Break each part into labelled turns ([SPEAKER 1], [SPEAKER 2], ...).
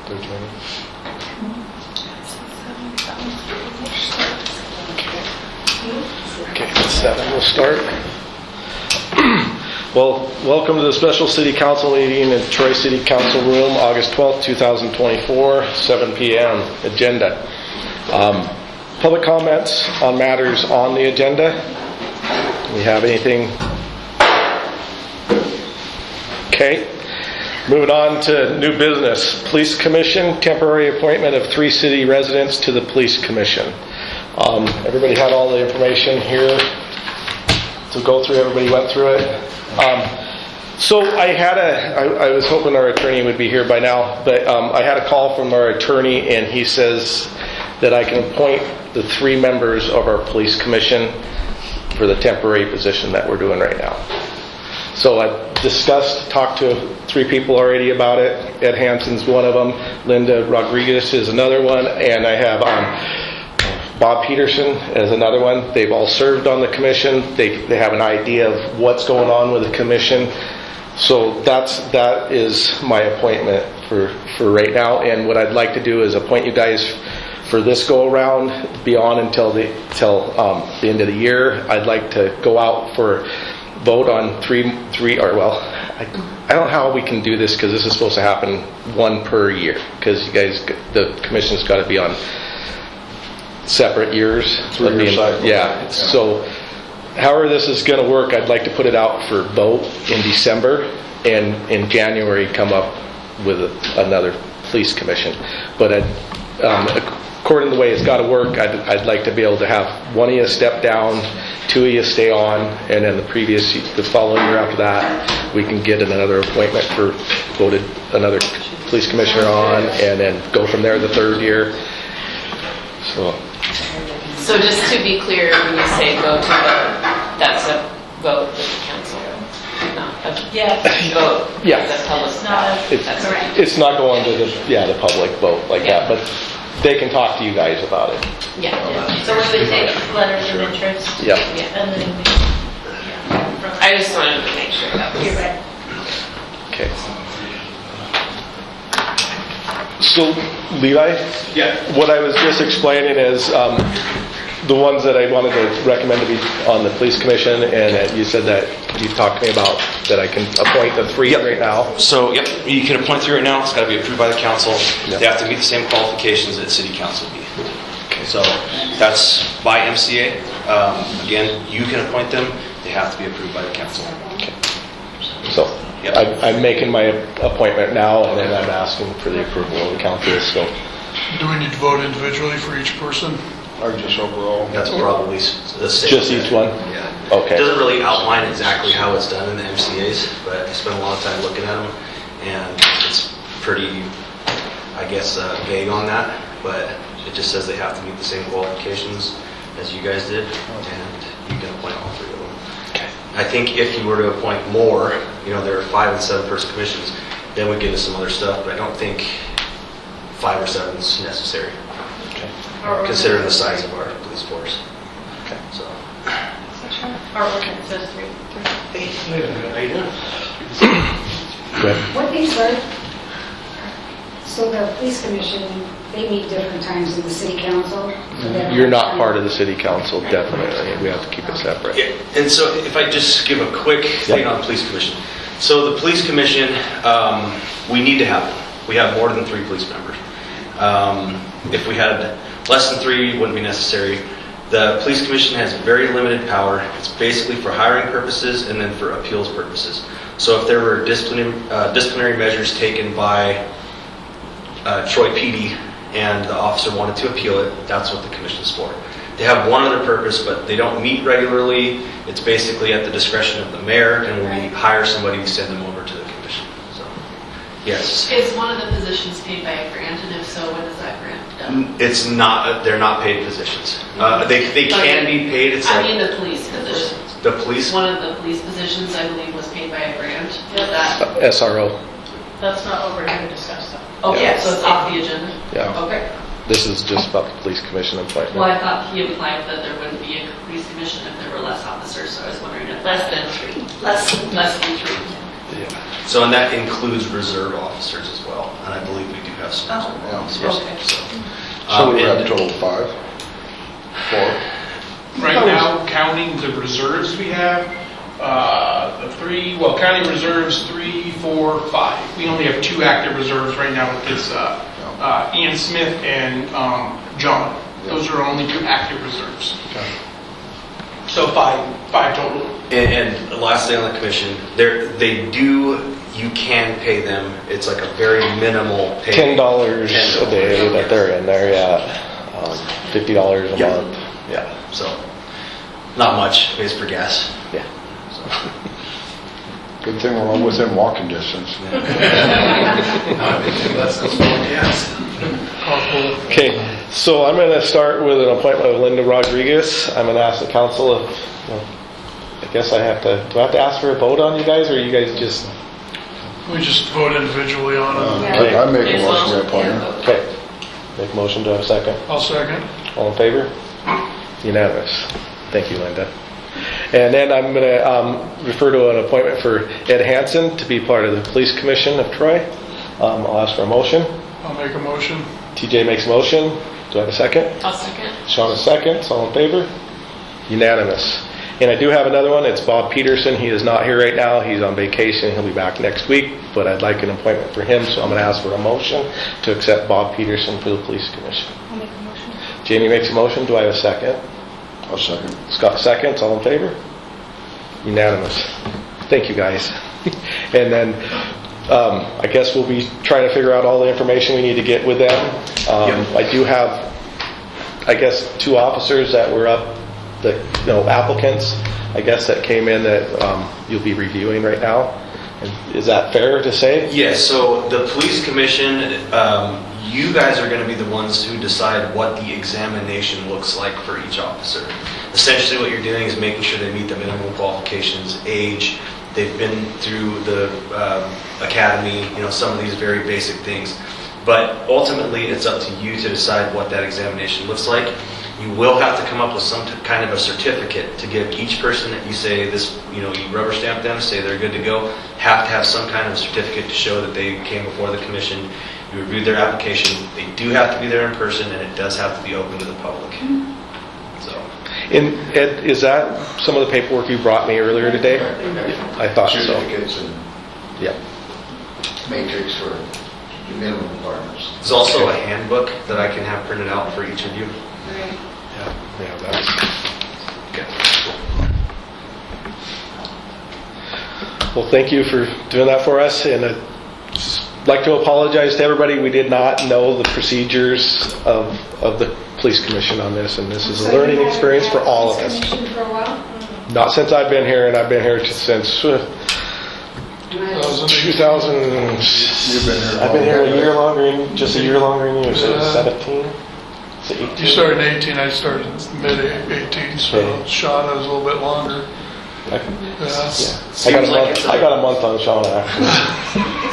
[SPEAKER 1] They're joining. Okay, at 7 we'll start. Well, welcome to the special city council meeting in Troy City Council Room, August 12th, 2024, 7 p.m. Agenda. Public comments on matters on the agenda. We have anything? Okay. Moving on to new business. Police Commission, temporary appointment of 3 city residents to the Police Commission. Everybody had all the information here to go through. Everybody went through it. So I was hoping our attorney would be here by now, but I had a call from our attorney, and he says that I can appoint the 3 members of our Police Commission for the temporary position that we're doing right now. So I talked to 3 people already about it. Ed Hanson's one of them. Linda Rodriguez is another one. And I have Bob Peterson as another one. They've all served on the commission. They have an idea of what's going on with the commission. So that is my appointment for right now. And what I'd like to do is appoint you guys for this go around beyond until the end of the year. I'd like to go out for vote on I don't know how we can do this, because this is supposed to happen 1 per year, because you guys, the commission's got to be on separate years.
[SPEAKER 2] 3-year cycle.
[SPEAKER 1] Yeah. So however this is going to work, I'd like to put it out for vote in December, and in January come up with another police commission. But according to the way it's got to work, I'd like to be able to have 1 of you step down, 2 of you stay on, and then the following year after that, we can get another appointment for voted another police commissioner on, and then go from there the 3rd year.
[SPEAKER 3] So just to be clear, when you say go to vote, that's a vote with the council, not a vote.
[SPEAKER 1] Yeah.
[SPEAKER 3] The public.
[SPEAKER 1] It's not going to the public vote like that, but they can talk to you guys about it.
[SPEAKER 3] Yeah.
[SPEAKER 4] So we would take letters of interest.
[SPEAKER 1] Yeah.
[SPEAKER 4] And then
[SPEAKER 3] I just wanted to make sure that was.
[SPEAKER 4] you're right.
[SPEAKER 1] Okay. So, Levi?
[SPEAKER 2] Yeah.
[SPEAKER 1] What I was just explaining is the ones that I wanted to recommend to be on the police commission, and you said that you talked to me about that I can appoint the 3 right now.
[SPEAKER 2] So, you can appoint 3 right now. It's got to be approved by the council.
[SPEAKER 1] Yep.
[SPEAKER 2] They have to meet the same qualifications that city council meet.
[SPEAKER 1] Okay.
[SPEAKER 2] So, that's by MCA. Again, you can appoint them. They have to be approved by the council.
[SPEAKER 1] Okay. So,
[SPEAKER 2] Yep.
[SPEAKER 1] I'm making my appointment now, and then I'm asking for the approval of the council. So,
[SPEAKER 5] Do we need to vote individually for each person, or just overall?
[SPEAKER 2] That's probably the same.
[SPEAKER 1] just each one?
[SPEAKER 2] Yeah.
[SPEAKER 1] Okay.
[SPEAKER 2] It doesn't really outline exactly how it's done in the MCAs, but I spent a lot of time looking at them, and it's pretty, I guess, vague on that, but it just says they have to meet the same qualifications as you guys did, and you can appoint all 3 of them.
[SPEAKER 1] Okay.
[SPEAKER 2] I think if you were to appoint more, there are 5 and 7 person commissions, then we get into some other stuff, but I don't think 5 or 7 is necessary,
[SPEAKER 1] Okay.
[SPEAKER 2] considering the size of our police force.
[SPEAKER 1] Okay.
[SPEAKER 2] So.
[SPEAKER 4] Our ordinance says 3.
[SPEAKER 2] How you doing?
[SPEAKER 1] Go ahead.
[SPEAKER 6] What these are, so the police commission, they meet different times in the city council?
[SPEAKER 1] You're not part of the city council, definitely. We have to keep it separate.
[SPEAKER 2] Yeah, and so if I just give a quick thing on the police commission. So the police commission, we need to have them. We have more than 3 police members. If we had less than 3, it wouldn't be necessary. The police commission has very limited power. It's basically for hiring purposes and then for appeals purposes. So if there were disciplinary measures taken by Troy PD and the officer wanted to appeal it, that's what the commission is for. They have one other purpose, but they don't meet regularly. It's basically at the discretion of the mayor, and when we hire somebody, we send them over to the commission. So, yes.
[SPEAKER 7] Is one of the positions paid by a grant, and if so, when is that grant done?
[SPEAKER 2] It's not, they're not paid positions. They can be paid. It's
[SPEAKER 7] I
[SPEAKER 2] like
[SPEAKER 7] mean the police positions.
[SPEAKER 2] the police.
[SPEAKER 7] One of the police positions, I believe, was paid by a grant. Is that?
[SPEAKER 1] SRO.
[SPEAKER 4] That's not what we're here to discuss though.
[SPEAKER 7] Okay,
[SPEAKER 3] Yes.
[SPEAKER 7] so it's off the agenda?
[SPEAKER 1] Yeah.
[SPEAKER 7] Okay.
[SPEAKER 1] This is just about the police commission appointment.
[SPEAKER 7] Well, I thought he implied that there wouldn't be a police commission if there were less officers, so I was wondering if
[SPEAKER 4] Less than 3.
[SPEAKER 7] less than 3.
[SPEAKER 1] Yeah.
[SPEAKER 2] So, and that includes reserve officers as well. And I believe we do have customers.
[SPEAKER 5] Yeah.
[SPEAKER 3] Okay.
[SPEAKER 5] So we have a total of 5? 4?
[SPEAKER 8] Right now, counting the reserves we have, counting reserves, 3, 4, 5. We only have 2 active reserves right now with this, Ian Smith and John. Those are only 2 active reserves. So 5 total.
[SPEAKER 2] And lastly on the commission, you can pay them. It's like a very minimal pay.
[SPEAKER 1] $10 a day that they're in there, yeah. $50 a
[SPEAKER 2] Yeah.
[SPEAKER 1] month.
[SPEAKER 2] Yeah, so not much, pays for gas.
[SPEAKER 1] Yeah.
[SPEAKER 5] Good thing we're all within walking distance.
[SPEAKER 1] Okay, so I'm going to start with an appointment of Linda Rodriguez. I'm going to ask the council if, I guess do I have to ask for a vote on you guys, or you guys just,
[SPEAKER 8] We just vote individually on it.
[SPEAKER 1] Okay.
[SPEAKER 5] I make a motion to appoint her.
[SPEAKER 1] okay. Make a motion to have a second.
[SPEAKER 8] I'll second.
[SPEAKER 1] All in favor? Unanimous. Thank you, Linda. And then I'm going to refer to an appointment for Ed Hansen to be part of the Police Commission of Troy. I'll ask for a motion.
[SPEAKER 8] I'll make a motion.
[SPEAKER 1] TJ makes a motion. Do I have a second?
[SPEAKER 3] I'll second.
[SPEAKER 1] Sean a second. All in favor? Unanimous. And I do have another one. It's Bob Peterson. He is not here right now. He's on vacation. He'll be back next week. But I'd like an appointment for him, so I'm going to ask for a motion to accept Bob Peterson for the Police Commission.
[SPEAKER 6] I'll make a motion.
[SPEAKER 1] Jamie makes a motion. Do I have a second?
[SPEAKER 5] I'll second.
[SPEAKER 1] Scott seconds. All in favor? Unanimous. Thank you, guys. And then I guess we'll be trying to figure out all the information we need to get with them. I do have, I guess, 2 officers that were up, applicants, I guess, that came in that you'll be reviewing right now. Is that fair to say?
[SPEAKER 2] Yes, so the police commission, you guys are going to be the ones who decide what the examination looks like for each officer. Essentially what you're doing is making sure they meet the minimum qualifications, age, they've been through the academy, some of these very basic things. But ultimately it's up to you to decide what that examination looks like. You will have to come up with some kind of a certificate to give each person that you say this, you rubber stamp them, say they're good to go, have to have some kind of certificate to show that they came before the commission, you reviewed their application. They do have to be there in person, and it does have to be open to the public. So.
[SPEAKER 1] And Ed, is that some of the paperwork you brought me earlier today? I thought so.
[SPEAKER 9] Certificates and
[SPEAKER 1] Yeah.
[SPEAKER 9] matrix for the minimum requirements.
[SPEAKER 2] There's also a handbook that I can have printed out for each of you.
[SPEAKER 1] Yeah, that's
[SPEAKER 2] Okay.
[SPEAKER 1] Well, thank you for doing that for us, and I'd just like to apologize to everybody. We did not know the procedures of the police commission on this, and this is a learning experience for all of us.
[SPEAKER 6] Commission for a while?
[SPEAKER 1] Not since I've been here, and I've been here since 2000.
[SPEAKER 5] You've been here.
[SPEAKER 1] I've been here a year longer, just a year longer than you, so 17? Is it 18?
[SPEAKER 8] You started in 18, I started mid-18, so
[SPEAKER 1] Okay.
[SPEAKER 8] Shauna was a little bit longer.
[SPEAKER 1] Yeah.
[SPEAKER 8] Yeah.
[SPEAKER 1] I got a month on Shauna, actually.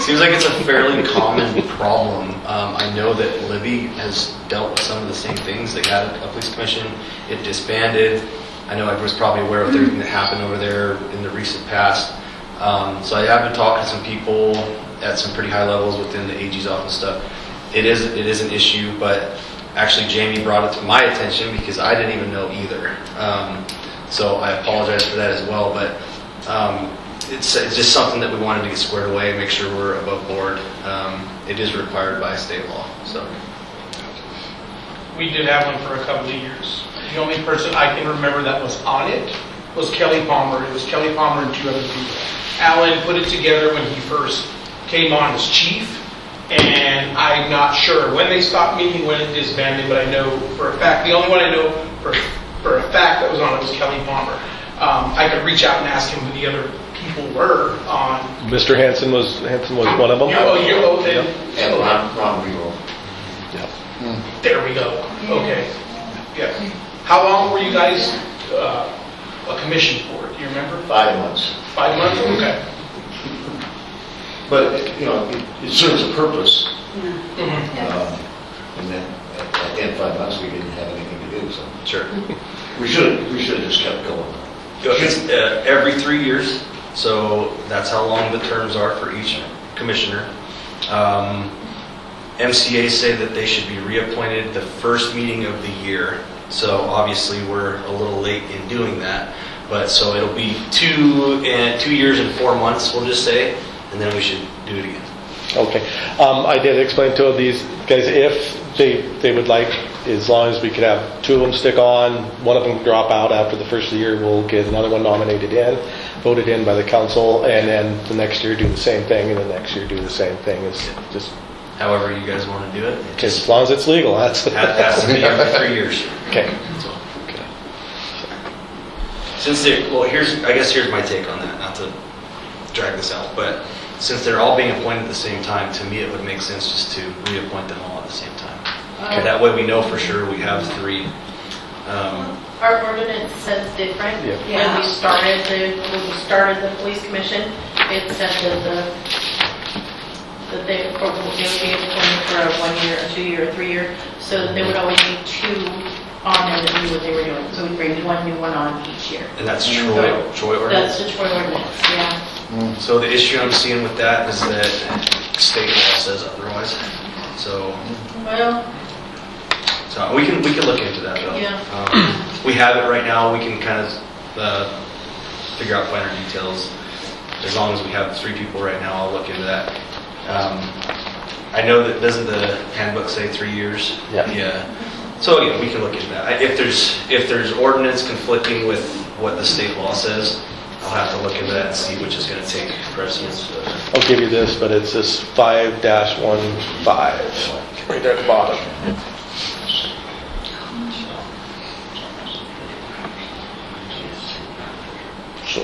[SPEAKER 2] Seems like it's a fairly common problem. I know that Libby has dealt with some of the same things. They had a police commission, it disbanded. I know everyone's probably aware of everything that happened over there in the recent past. So I have been talking to some people at some pretty high levels within the AG's office and stuff. It is an issue, but actually Jamie brought it to my attention because I didn't even know either. So I apologize for that as well, but it's just something that we wanted to get squared away and make sure we're above board. It is required by state law. So
[SPEAKER 8] We did have one for a couple of years. The only person I can remember that was on it was Kelly Palmer. It was Kelly Palmer and 2 other people. Alan put it together when he first came on as chief, and I'm not sure when they stopped meeting, when it disbanded, but I know for a fact, the only one I know for a fact that was on it was Kelly Palmer. I could reach out and ask him who the other people were on.
[SPEAKER 1] Mr. Hansen was one of them?
[SPEAKER 9] And Ron Rego.
[SPEAKER 8] There we go. Okay. Yeah. How long were you guys a commission for? Do you remember?
[SPEAKER 9] 5 months.
[SPEAKER 8] 5 months? Okay.
[SPEAKER 9] But, it serves a purpose.
[SPEAKER 8] Mhm.
[SPEAKER 9] And then at the end of 5 months, we didn't have anything to do, so.
[SPEAKER 2] sure.
[SPEAKER 9] We should have just kept going.
[SPEAKER 2] It's every 3 years, so that's how long the terms are for each commissioner. MCA say that they should be reappointed the first meeting of the year. So obviously, we're a little late in doing that. But so it'll be 2 years and 4 months, we'll just say, and then we should do it again.
[SPEAKER 1] Okay. I did explain to these guys if they would like, as long as we could have 2 of them stick on, 1 of them drop out after the first of the year, we'll get another one nominated in, voted in by the council, and then the next year do the same thing, and the next year do the same thing. It's just,
[SPEAKER 2] However you guys want to do it. It
[SPEAKER 1] as long as it's legal, that's.
[SPEAKER 2] has to be every 3 years.
[SPEAKER 1] Okay.
[SPEAKER 2] So, here's my take on that, not to drag this out, but since they're all being appointed at the same time, to me it would make sense just to reappoint them all at the same time. That way we know for sure we have 3.
[SPEAKER 4] Our ordinance says different.
[SPEAKER 1] Yeah.
[SPEAKER 4] When we started the police commission, it said that they would be appointed for a 1 year, a 2 year, a 3 year, so that there would always be 2 on there that knew what they were doing. So we bring 1 new one on each year.
[SPEAKER 2] And that's Troy ordinance.
[SPEAKER 4] That's the Troy ordinance, yeah.
[SPEAKER 2] So the issue I'm seeing with that is that state law says otherwise. So
[SPEAKER 4] Well,
[SPEAKER 2] we can look into that though.
[SPEAKER 4] Yeah.
[SPEAKER 2] We have it right now. We can kind of figure out finer details. As long as we have 3 people right now, I'll look into that. I know that doesn't the handbook say 3 years?
[SPEAKER 1] Yeah.
[SPEAKER 2] So again, we can look into that. If there's ordinance conflicting with what the state law says, I'll have to look into that and see which is going to take precedence.
[SPEAKER 1] I'll give you this, but it's this 5-15, right there at the bottom. So.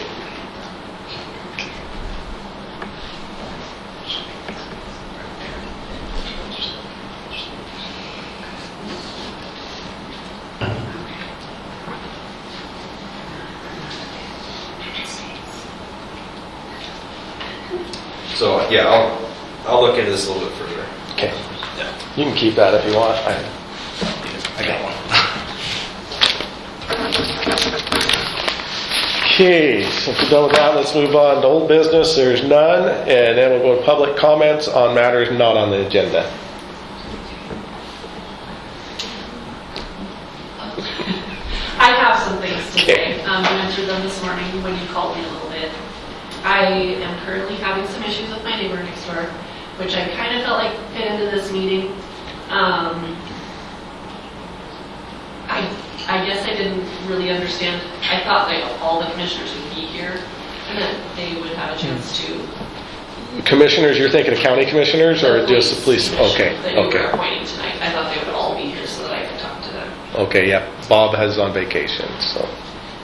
[SPEAKER 2] So yeah, I'll look into this a little bit further.
[SPEAKER 1] Okay.
[SPEAKER 2] Yeah,
[SPEAKER 1] You can keep that if you want.
[SPEAKER 2] I got one.
[SPEAKER 1] Okay, so if we're done with that, let's move on to old business. There's none, and then we'll go to public comments on matters not on the agenda.
[SPEAKER 7] I have some things to say. I went through them this morning when you called me a little bit. I am currently having some issues with my neighbor next door, which I kind of felt like fit into this meeting. I guess I didn't really understand. I thought that all the commissioners would be here and that they would have a chance to.
[SPEAKER 1] Commissioners, you're thinking of county commissioners or just the police? Okay,
[SPEAKER 7] That you were
[SPEAKER 1] okay.
[SPEAKER 7] appointing tonight. I thought they would all be here so that I could talk to them.
[SPEAKER 1] Okay, yeah. Bob has on vacation, so.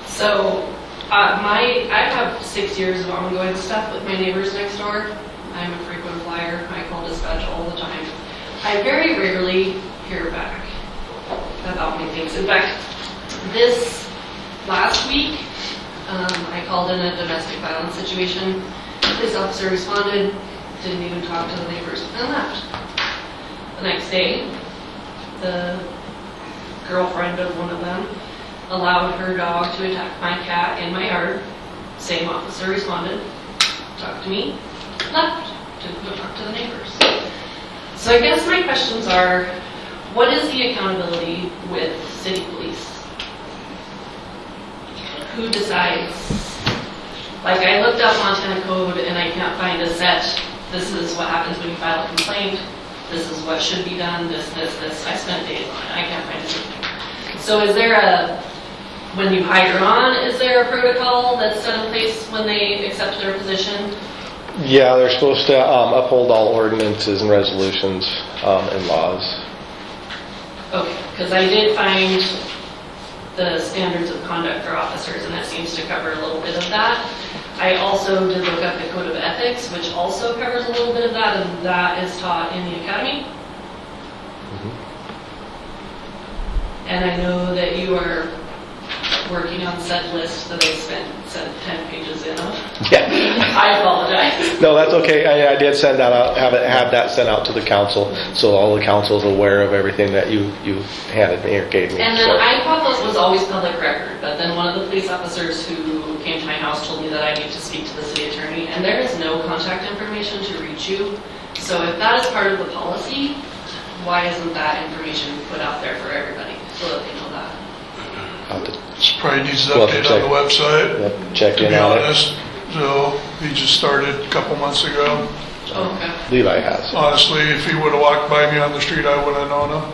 [SPEAKER 7] So, I have 6 years of ongoing stuff with my neighbors next door. I'm a frequent flyer. I call dispatch all the time. I very rarely hear back about my things. In fact, this last week, I called in a domestic violence situation. The police officer responded, didn't even talk to the neighbors, and left. The next day, the girlfriend of one of them allowed her dog to attack my cat in my yard. Same officer responded, talked to me, left, didn't go talk to the neighbors. So I guess my questions are, what is the accountability with city police? Who decides? Like, I looked up Montana code and I can't find a set, this is what happens when you file a complaint, this is what should be done, this. I spent days on it, I can't find anything. So is there when you hire on, is there a protocol that's set in place when they accept their position?
[SPEAKER 1] Yeah, they're supposed to uphold all ordinances and resolutions and laws.
[SPEAKER 7] Okay, because I did find the standards of conduct for officers, and that seems to cover a little bit of that. I also did look up the code of ethics, which also covers a little bit of that, and that is taught in the academy. And I know that you are working on said list that I sent 10 pages in of.
[SPEAKER 1] Yeah.
[SPEAKER 7] I apologize.
[SPEAKER 1] No, that's okay. I did send that out, have that sent out to the council, so all the council's aware of everything that you handed me or gave me.
[SPEAKER 7] And then
[SPEAKER 1] so.
[SPEAKER 7] I thought this was always public record, but then one of the police officers who came to my house told me that I need to speak to the city attorney, and there is no contact information to reach you. So if that is part of the policy, why isn't that information put out there for everybody so that they know that?
[SPEAKER 1] I'll have to
[SPEAKER 5] Probably needs an
[SPEAKER 1] Well,
[SPEAKER 5] update
[SPEAKER 1] check-
[SPEAKER 5] on the website.
[SPEAKER 1] yep, check
[SPEAKER 5] To
[SPEAKER 1] in
[SPEAKER 5] be
[SPEAKER 1] on it.
[SPEAKER 5] honest, so he just started a couple months ago.
[SPEAKER 7] Oh, okay.
[SPEAKER 1] Levi has.
[SPEAKER 5] Honestly, if he would've walked by me on the street, I wouldn't have known him.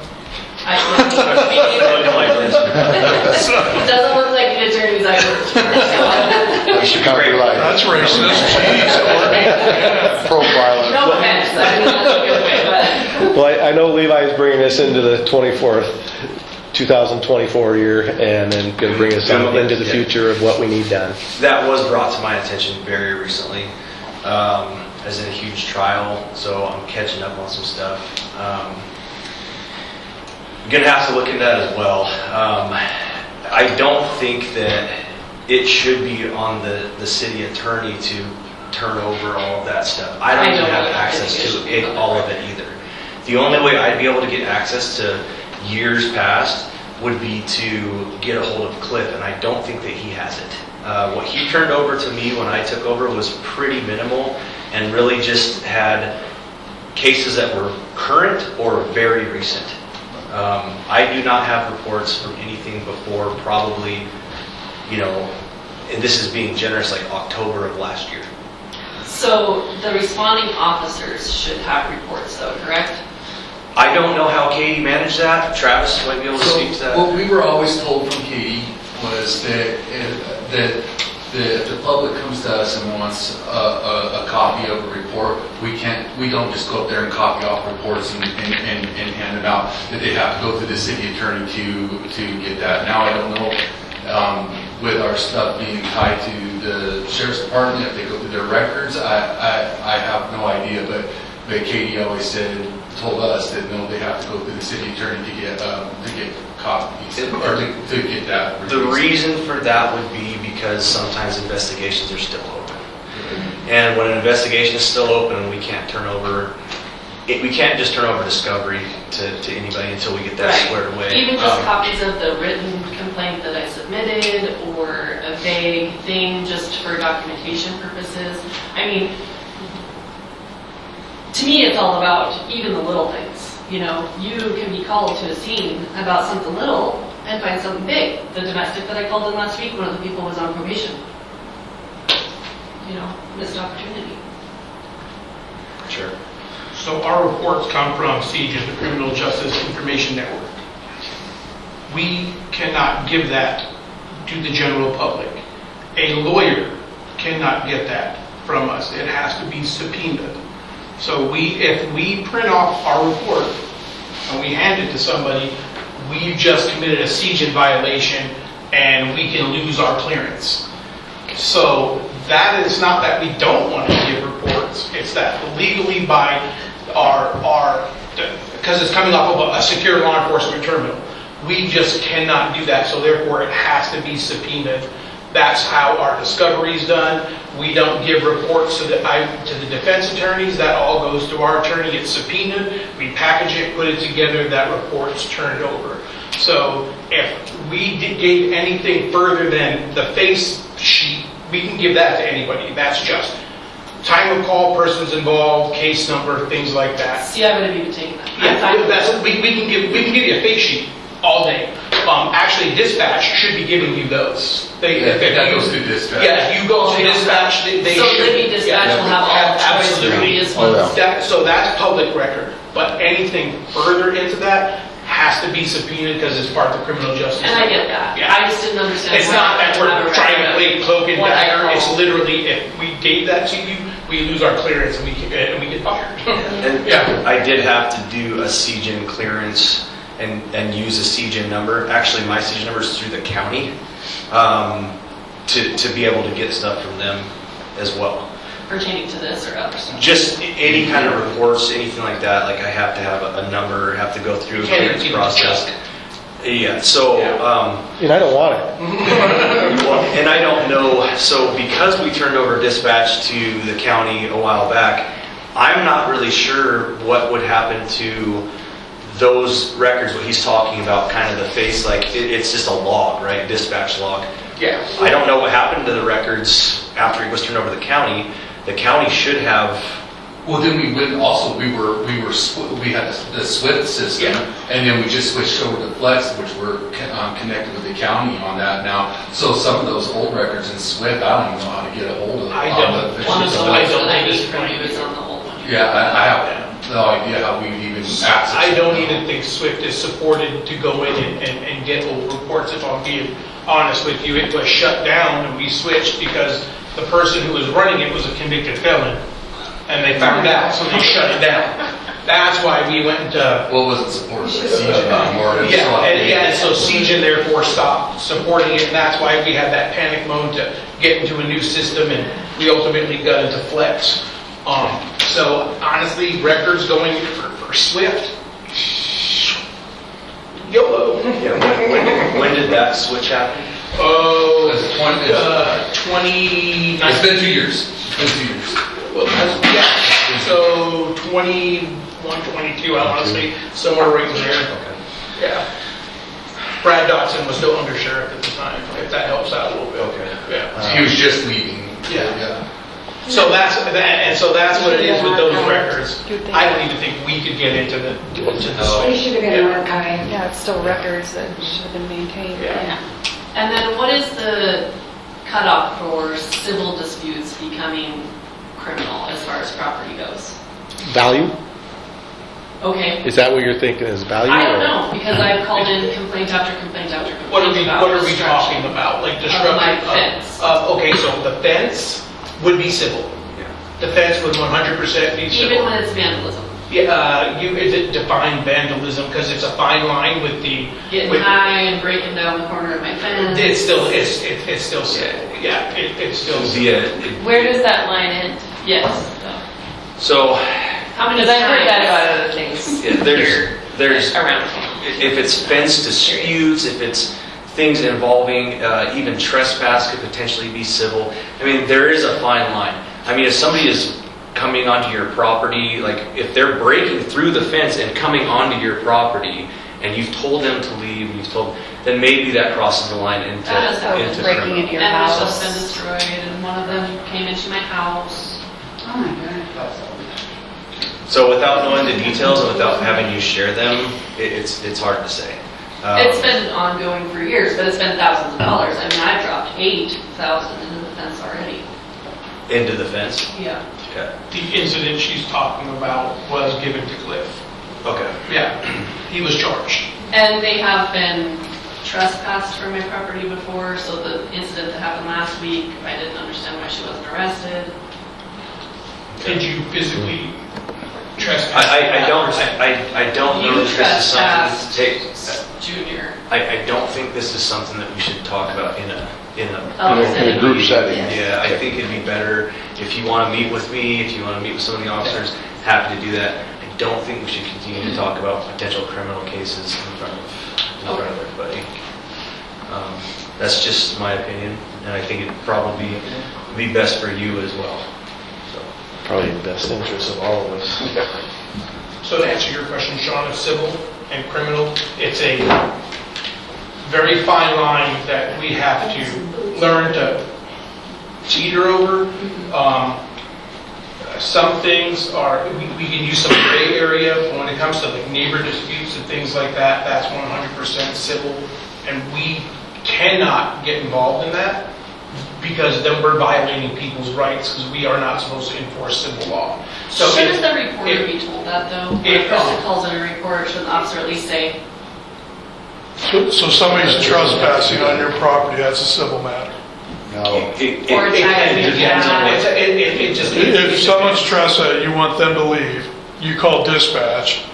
[SPEAKER 7] I
[SPEAKER 2] Looking like this.
[SPEAKER 7] It doesn't look like the attorneys I worked for.
[SPEAKER 2] We should be grateful.
[SPEAKER 5] That's racist, jeez.
[SPEAKER 1] Profiling.
[SPEAKER 7] No offense, I mean, that's a good way, but.
[SPEAKER 1] Well, I know Levi is bringing us into the 2024 year, and then going to bring us into the future of what we need done.
[SPEAKER 2] That was brought to my attention very recently, as in a huge trial, so I'm catching up on some stuff. I'm gonna have to look into that as well. I don't think that it should be on the city attorney to turn over all of that stuff. I don't
[SPEAKER 7] I
[SPEAKER 2] even
[SPEAKER 7] don't
[SPEAKER 2] have
[SPEAKER 7] either. I
[SPEAKER 2] access
[SPEAKER 7] think it
[SPEAKER 2] to
[SPEAKER 7] should be on
[SPEAKER 2] all
[SPEAKER 7] the
[SPEAKER 2] of it either. The only way I'd be able to get access to years past would be to get a hold of Cliff, and I don't think that he has it. What he turned over to me when I took over was pretty minimal and really just had cases that were current or very recent. I do not have reports from anything before probably, and this is being generous, like October of last year.
[SPEAKER 7] So the responding officers should have reports though, correct?
[SPEAKER 2] I don't know how Katie managed that. Travis might be able to speak to that.
[SPEAKER 10] What we were always told from Katie was that the public comes to us and wants a copy of a report. We don't just go up there and copy off reports and hand them out. That they have to go through the city attorney to get that. Now I don't know, with our stuff being tied to the sheriff's department, if they go through their records, I have no idea, but Katie always told us that no, they have to go through the city attorney to get copies, or to get that.
[SPEAKER 2] The reason for that would be because sometimes investigations are still open. And when an investigation is still open, we can't just turn over discovery to anybody until we get that
[SPEAKER 7] Right.
[SPEAKER 2] squared away.
[SPEAKER 7] Even just copies of the written complaint that I submitted or a vague thing just for documentation purposes. I mean, to me, it's all about even the little things. You can be called to a scene about something little and find something big. The domestic that I called in last week, one of the people was on probation. Missed opportunity.
[SPEAKER 2] Sure.
[SPEAKER 8] So our reports come from CJIS, the Criminal Justice Information Network. We cannot give that to the general public. A lawyer cannot get that from us. It has to be subpoenaed. So if we print off our report and we hand it to somebody, we've just committed a CJIS violation and we can lose our clearance. So that is not that we don't want to give reports, it's that legally by because it's coming off of a secure law enforcement terminal, we just cannot do that, so therefore it has to be subpoenaed. That's how our discovery is done. We don't give reports to the defense attorneys. That all goes to our attorney. It's subpoenaed. We package it, put it together. That report's turned over. So if we gave anything further than the face sheet, we can give that to anybody. That's just time of call, persons involved, case number, things like that.
[SPEAKER 7] See, I would have even taken that.
[SPEAKER 8] Yeah, we can give you a face sheet all day. Actually, dispatch should be giving you those.
[SPEAKER 10] That goes through dispatch.
[SPEAKER 8] Yeah, if you go to dispatch, they
[SPEAKER 7] So
[SPEAKER 8] should.
[SPEAKER 7] Libby Dispatch will have all the
[SPEAKER 8] Absolutely.
[SPEAKER 7] previous ones.
[SPEAKER 8] So that's public record. But anything further into that has to be subpoenaed because it's part of the criminal justice.
[SPEAKER 7] And I get that.
[SPEAKER 8] Yeah.
[SPEAKER 7] I just didn't understand.
[SPEAKER 8] It's
[SPEAKER 7] why
[SPEAKER 8] not
[SPEAKER 7] I
[SPEAKER 8] that
[SPEAKER 7] had
[SPEAKER 8] we're
[SPEAKER 7] a
[SPEAKER 8] trying to
[SPEAKER 7] record
[SPEAKER 8] play cloak and
[SPEAKER 7] what I
[SPEAKER 8] dagger. It's
[SPEAKER 7] call.
[SPEAKER 8] literally, if we gave that to you, we lose our clearance and we get fired.
[SPEAKER 2] And
[SPEAKER 8] Yeah.
[SPEAKER 2] I did have to do a CJIN clearance and use a CJIN number. Actually, my CJIN number is through the county to be able to get stuff from them as well.
[SPEAKER 7] Pertaining to this or other stuff.
[SPEAKER 2] Just any kind of reports, anything like that, like I have to have a number, have to go through a clearance process. Yeah, so,
[SPEAKER 1] And I don't want it.
[SPEAKER 2] well, and I don't know, so because we turned over dispatch to the county a while back, I'm not really sure what would happen to those records, what he's talking about, kind of the face, like it's just a log, right? Dispatch log.
[SPEAKER 8] Yeah.
[SPEAKER 2] I don't know what happened to the records after it was turned over to the county. The county should have
[SPEAKER 10] Well, then we went also, we had the SWIFT system,
[SPEAKER 8] Yeah.
[SPEAKER 10] and then we just switched over to Flex, which we're connected with the county on that now. So some of those old records in SWIFT, I don't even know how to get a hold of them.
[SPEAKER 8] I don't.
[SPEAKER 10] It's
[SPEAKER 3] One of
[SPEAKER 10] just-
[SPEAKER 3] the
[SPEAKER 8] I
[SPEAKER 3] ones
[SPEAKER 8] don't
[SPEAKER 3] that I
[SPEAKER 8] think
[SPEAKER 3] need
[SPEAKER 8] it's
[SPEAKER 3] from you
[SPEAKER 8] right.
[SPEAKER 3] is on the old one.
[SPEAKER 10] Yeah, I have no idea how we even access.
[SPEAKER 8] I don't
[SPEAKER 10] it.
[SPEAKER 8] even think SWIFT is supported to go in and get old reports, if I'm being honest with you. It was shut down and we switched because the person who was running it was a convicted felon. And they found out, so they shut it down. That's why we went into,
[SPEAKER 10] Well, it wasn't supported by CJ anymore. It was
[SPEAKER 8] yeah,
[SPEAKER 10] still
[SPEAKER 8] and
[SPEAKER 10] updated.
[SPEAKER 8] so CJN therefore stopped supporting it, and that's why we had that panic mode to get into a new system, and we ultimately got into Flex. So honestly, records going for SWIFT, YOLO.
[SPEAKER 2] Yeah, when did that switch happen?
[SPEAKER 8] Oh,
[SPEAKER 10] It's 20
[SPEAKER 8] 2019.
[SPEAKER 10] It's been 2 years. It's been 2 years.
[SPEAKER 8] Well, yeah, so 21, 22, I want to say, somewhere right in there. Yeah. Brad Dotson was still undersheriff at the time, if that helps out a little bit.
[SPEAKER 2] Okay.
[SPEAKER 8] Yeah.
[SPEAKER 10] He was just leaving.
[SPEAKER 8] Yeah. So that's what it is with those records. I don't even think we could get into the.
[SPEAKER 6] They should have been archived.
[SPEAKER 11] Yeah, it's still records that should have been maintained.
[SPEAKER 8] Yeah.
[SPEAKER 3] And then what is the cutoff for civil disputes becoming criminal as far as property goes?
[SPEAKER 1] Value?
[SPEAKER 3] Okay.
[SPEAKER 1] Is that what you're thinking is value?
[SPEAKER 3] I don't
[SPEAKER 1] or-
[SPEAKER 3] know, because I've called in complaint after complaint after complaint
[SPEAKER 8] What are we
[SPEAKER 3] about
[SPEAKER 8] talking
[SPEAKER 3] destruction.
[SPEAKER 8] about? Like
[SPEAKER 3] Of
[SPEAKER 8] destruction?
[SPEAKER 3] my fence.
[SPEAKER 8] Okay, so the fence would be civil.
[SPEAKER 2] Yeah.
[SPEAKER 8] The fence would 100% be civil.
[SPEAKER 3] Even when it's vandalism.
[SPEAKER 8] Yeah, is it define vandalism, because it's a fine line with the.
[SPEAKER 3] Getting
[SPEAKER 8] with-
[SPEAKER 3] high and breaking down the corner of my fence.
[SPEAKER 8] It's still civil, yeah, it's still civil.
[SPEAKER 3] Where does that line end? Yes.
[SPEAKER 2] So,
[SPEAKER 3] How many
[SPEAKER 11] Because I've heard that
[SPEAKER 3] times
[SPEAKER 11] about other things.
[SPEAKER 2] yeah, there's,
[SPEAKER 3] around town?
[SPEAKER 2] if it's fence disputes, if it's things involving even trespass could potentially be civil. I mean, there is a fine line. I mean, if somebody is coming onto your property, like if they're breaking through the fence and coming onto your property, and you've told them to leave, then maybe that crosses the line into
[SPEAKER 3] That has happened.
[SPEAKER 2] into
[SPEAKER 11] Breaking
[SPEAKER 2] criminal.
[SPEAKER 11] into your
[SPEAKER 3] And there's
[SPEAKER 11] house.
[SPEAKER 3] just been destroyed, and one of them came into my house.
[SPEAKER 6] Oh my God.
[SPEAKER 2] So without knowing the details and without having you share them, it's hard to say.
[SPEAKER 3] It's been ongoing for years, but it's been thousands of dollars. I mean, I've dropped 8,000 into the fence already.
[SPEAKER 2] Into the fence.
[SPEAKER 3] Yeah.
[SPEAKER 2] Okay.
[SPEAKER 8] The incident she's talking about was given to Cliff.
[SPEAKER 2] Okay.
[SPEAKER 8] Yeah, he was charged.
[SPEAKER 3] And they have been trespassed from my property before, so the incident that happened last week, I didn't understand why she wasn't arrested.
[SPEAKER 8] Did you physically trespass?
[SPEAKER 2] I don't know
[SPEAKER 3] You
[SPEAKER 2] that this is something to
[SPEAKER 3] trespassed
[SPEAKER 2] take.
[SPEAKER 3] Junior.
[SPEAKER 2] I don't think this is something that we should talk about in a
[SPEAKER 3] In
[SPEAKER 5] a group setting.
[SPEAKER 2] Yeah, I think it'd be better if you want to meet with me, if you want to meet with some of the officers, happy to do that. I don't think we should continue to talk about potential criminal cases in front of everybody. That's just my opinion, and I think it'd probably be best for you as well. So.
[SPEAKER 1] Probably in the best interest of all of us.
[SPEAKER 8] So to answer your question, Sean, of civil and criminal, it's a very fine line that we have to learn to teeter over. Some things are, we can use some gray area, but when it comes to like neighbor disputes and things like that, that's 100% civil. And we cannot get involved in that because then we're violating people's rights because we are not supposed to enforce civil law. So
[SPEAKER 3] Shouldn't
[SPEAKER 8] if-
[SPEAKER 3] the reporter
[SPEAKER 8] if-
[SPEAKER 3] be told that though? When
[SPEAKER 8] if-
[SPEAKER 3] a person calls in a report, should the officer at least say,
[SPEAKER 5] So somebody's trespassing on your property, that's a civil matter.
[SPEAKER 9] No.
[SPEAKER 3] Or
[SPEAKER 2] It
[SPEAKER 3] child
[SPEAKER 2] depends on what.
[SPEAKER 8] It just.
[SPEAKER 5] If someone's trespassing, you want them to leave, you call dispatch,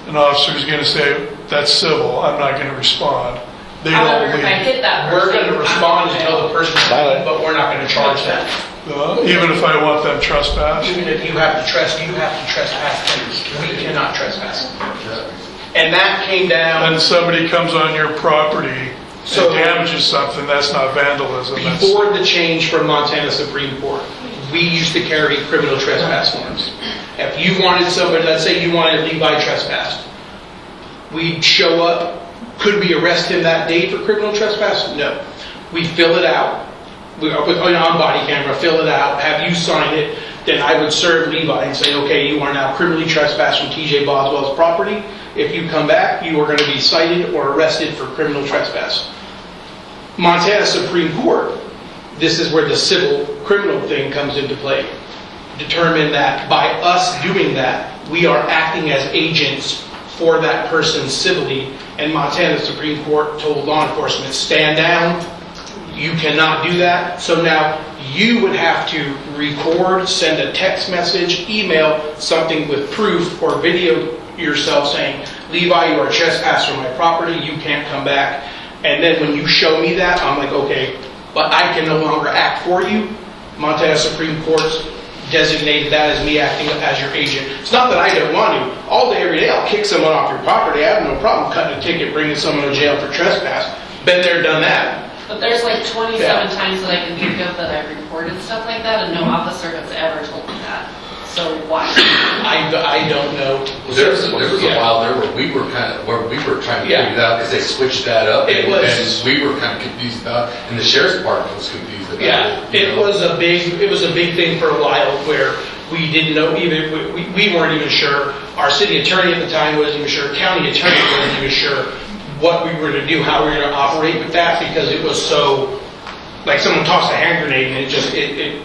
[SPEAKER 5] an officer's gonna say, that's civil, I'm not gonna respond. They
[SPEAKER 3] however,
[SPEAKER 5] don't
[SPEAKER 3] if I
[SPEAKER 5] leave.
[SPEAKER 3] hit that
[SPEAKER 8] We're
[SPEAKER 3] person.
[SPEAKER 8] going to respond until the person's
[SPEAKER 1] Violent.
[SPEAKER 8] leaving, but we're not going to charge them.
[SPEAKER 5] Even if I want them trespassed?
[SPEAKER 8] Even if you have to trespass them. We cannot trespass. And that came down,
[SPEAKER 5] And somebody comes on your property
[SPEAKER 8] So-
[SPEAKER 5] and damages something, that's not vandalism, that's...
[SPEAKER 8] before the change from Montana Supreme Court, we used to carry criminal trespass warrants. If you wanted somebody, let's say you wanted Levi trespassed, we'd show up. Could we arrest him that day for criminal trespass? No. We fill it out. We with on body camera, fill it out, have you sign it. then I would serve Levi and say, okay, you are now criminally trespassing TJ Boswell's property. If you come back, you are going to be cited or arrested for criminal trespass. Montana Supreme Court, this is where the civil criminal thing comes into play, determined that by us doing that, we are acting as agents for that person civilly, and Montana Supreme Court told law enforcement, stand down, you cannot do that. So now you would have to record, send a text message, email, something with proof, or video yourself saying, Levi, you are a trespasser on my property, you can't come back. And then when you show me that, I'm like, okay, but I can no longer act for you. Montana Supreme Court's designated that as me acting as your agent. It's not that I don't want to. All day, every day, I'll kick someone off your property. I have no problem cutting a ticket, bringing someone to jail for trespass. Been there, done that.
[SPEAKER 3] But there's like 27
[SPEAKER 8] Yeah.
[SPEAKER 3] times that I can think of that I've reported stuff like that, and no officer has ever told me that. So why?
[SPEAKER 8] I don't know.
[SPEAKER 10] Well, there was a
[SPEAKER 8] Yeah.
[SPEAKER 10] while there where we were trying to
[SPEAKER 8] Yeah.
[SPEAKER 10] figure it out because they switched that up.
[SPEAKER 8] It
[SPEAKER 10] and,
[SPEAKER 8] was-
[SPEAKER 10] and we were kind of confused about, and the sheriff's department was confused about
[SPEAKER 8] Yeah,
[SPEAKER 10] it. you
[SPEAKER 8] it
[SPEAKER 10] know?
[SPEAKER 8] was a big thing for a while where we didn't know, even we weren't even sure. Our city attorney at the time wasn't even sure. County attorney wasn't even sure what we were to do, how we were going to operate with that, because it was so, like someone tossed a hand grenade and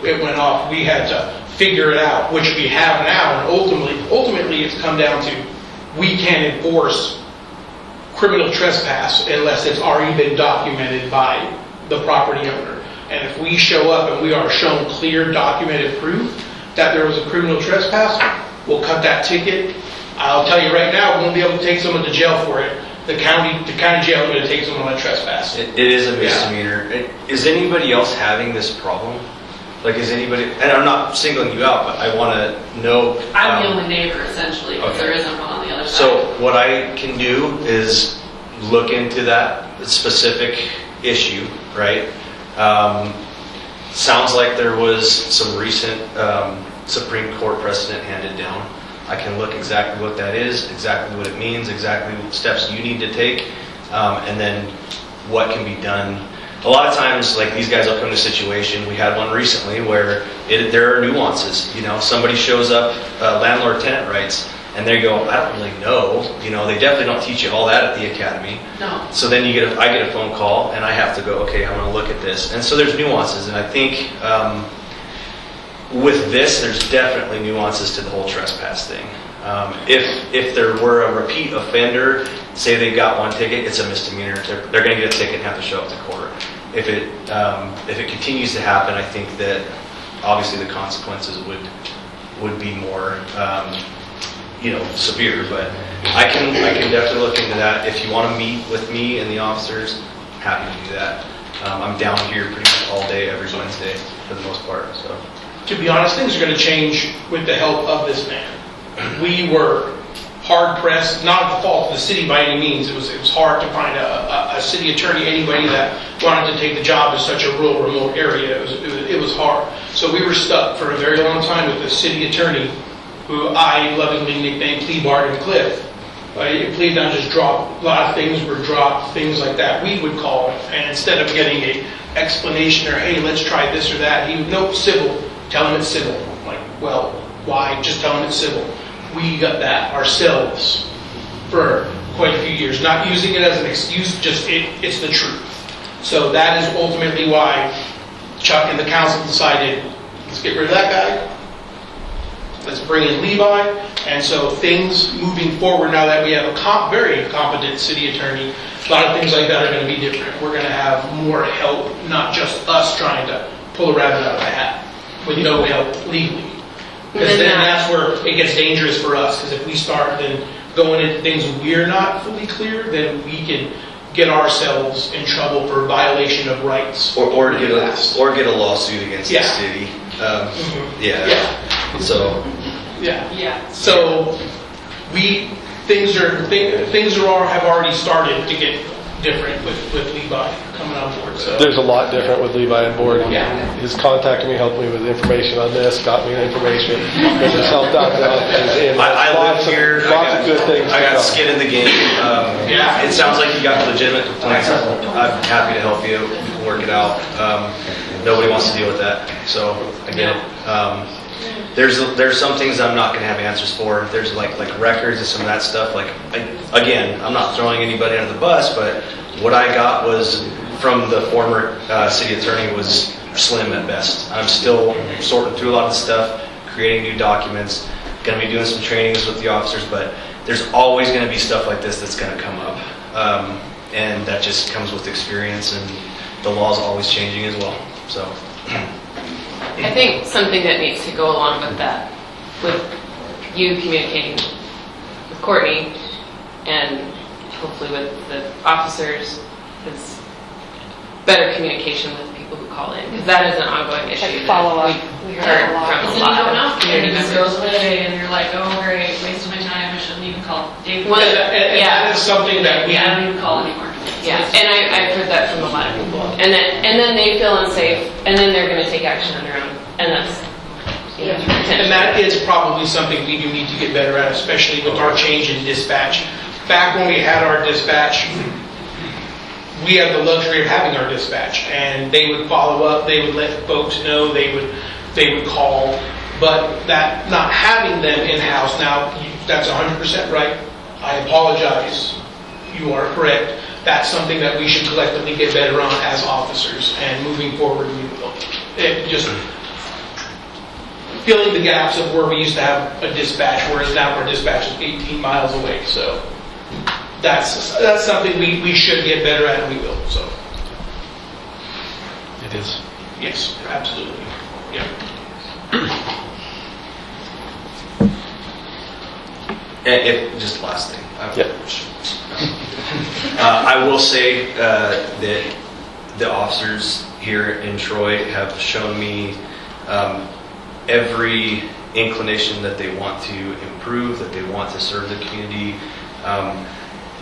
[SPEAKER 8] it went off. We had to figure it out, which we have now, and ultimately it's come down to we can't enforce criminal trespass unless it's already been documented by the property owner. And if we show up and we are shown clear documented proof that there was a criminal trespass, we'll cut that ticket. I'll tell you right now, we won't be able to take someone to jail for it. The county jail is going to take someone on a trespass.
[SPEAKER 2] It is a misdemeanor. Is anybody else having this problem? Like, is anybody, and I'm not singling you out, but I want to know.
[SPEAKER 3] I'm the only neighbor essentially, because
[SPEAKER 2] Okay.
[SPEAKER 3] there isn't one on the other side.
[SPEAKER 2] So what I can do is look into that specific issue, right? Sounds like there was some recent Supreme Court precedent handed down. I can look exactly what that is, exactly what it means, exactly what steps you need to take, and then what can be done. A lot of times, like, these guys will come to a situation, we had one recently where there are nuances, you know, somebody shows up, landlord-tenant rights, and they go, I don't really know, you know, they definitely don't teach you all that at the academy.
[SPEAKER 3] No.
[SPEAKER 2] So then I get a phone call, and I have to go, okay, I'm going to look at this. And so there's nuances, and I think with this, there's definitely nuances to the whole trespass thing. If there were a repeat offender, say they got one ticket, it's a misdemeanor. They're going to get a ticket and have to show up to court. If it continues to happen, I think that obviously the consequences would be more severe. But I can definitely look into that. If you want to meet with me and the officers, happy to do that. I'm down here pretty much all day every Wednesday for the most part. So.
[SPEAKER 8] To be honest, things are going to change with the help of this man. We were hard pressed, not at the fault of the city by any means. It was hard to find a city attorney, anybody that wanted to take the job in such a rural, remote area. It was hard. So we were stuck for a very long time with a city attorney who I lovingly nicknamed Plea Bargain Cliff. Plea down just dropped. A lot of things were dropped, things like that. We would call, and instead of getting a explanation or, hey, let's try this or that, he would, nope, civil. Tell him it's civil. I'm like, well, why? Just tell him it's civil. We got that ourselves for quite a few years, not using it as an excuse, just it's the truth. So that is ultimately why Chuck and the council decided, let's get rid of that guy, let's bring in Levi. And so things moving forward, now that we have a very competent city attorney, a lot of things like that are going to be different. We're going to have more help, not just us trying to pull a rabbit out of a hat with no help legally. Because then that's where it gets dangerous for us, because if we start then going into things we're not fully clear, then we can get ourselves in trouble for violation of rights.
[SPEAKER 2] Or get a lawsuit against
[SPEAKER 8] Yeah.
[SPEAKER 2] the city.
[SPEAKER 8] Yeah.
[SPEAKER 2] So.
[SPEAKER 8] Yeah. So things have already started to get different with Levi coming on board. So
[SPEAKER 1] There's a lot different with Levi on board.
[SPEAKER 8] Yeah.
[SPEAKER 1] He's contacted me, helped me with information on this, got me information, and just helped out. And
[SPEAKER 2] I live here.
[SPEAKER 1] Lots of good things.
[SPEAKER 2] I
[SPEAKER 1] to
[SPEAKER 2] got
[SPEAKER 1] come.
[SPEAKER 2] skin in the game.
[SPEAKER 8] Yeah.
[SPEAKER 2] It sounds like you got legitimate complaints. I'm happy to help you. We can work it out. Nobody wants to deal with that, so I get it. There's some things I'm not gonna have answers for. There's like records and some of that stuff. Like, again, I'm not throwing anybody under the bus, but what I got was from the former city attorney was slim at best. I'm still sorting through a lot of the stuff, creating new documents, gonna be doing some trainings with the officers, but there's always gonna be stuff like this that's gonna come up. And that just comes with experience, and the law's always changing as well, so.
[SPEAKER 3] I think something that needs to go along with that, with you communicating with Courtney and hopefully with the officers, is better communication with people who call in, because that is an ongoing issue.
[SPEAKER 11] Like follow-up.
[SPEAKER 3] We've heard from
[SPEAKER 7] Because
[SPEAKER 3] a
[SPEAKER 7] then you
[SPEAKER 3] lot
[SPEAKER 7] don't know,
[SPEAKER 3] of
[SPEAKER 7] and
[SPEAKER 3] community
[SPEAKER 7] it just
[SPEAKER 3] members.
[SPEAKER 7] goes away, and you're like, oh, great, wasted my time, I shouldn't even call. Dave,
[SPEAKER 3] Well,
[SPEAKER 8] And
[SPEAKER 3] yeah.
[SPEAKER 8] that is something that we,
[SPEAKER 7] yeah, I don't even call anymore.
[SPEAKER 3] Yeah, and I've heard that from a lot of people. And then they feel unsafe, and then they're going to take action on their own, and that's,
[SPEAKER 8] and that is probably something we do need to get better at, especially with our change in dispatch. Back when we had our dispatch, we had the luxury of having our dispatch, and they would follow up, they would let folks know, they would call, but that, not having them in-house, now, that's 100% right. I apologize. You are correct. That's something that we should collectively get better on as officers, and moving forward, we will. It just filling the gaps of where we used to have a dispatch, whereas now our dispatch is 18 miles away, so that's something we should get better at, and we will, so,
[SPEAKER 1] It is.
[SPEAKER 8] yes, absolutely, yeah.
[SPEAKER 2] And just last thing.
[SPEAKER 1] Yep.
[SPEAKER 2] I will say that the officers here in Troy have shown me every inclination that they want to improve, that they want to serve the community.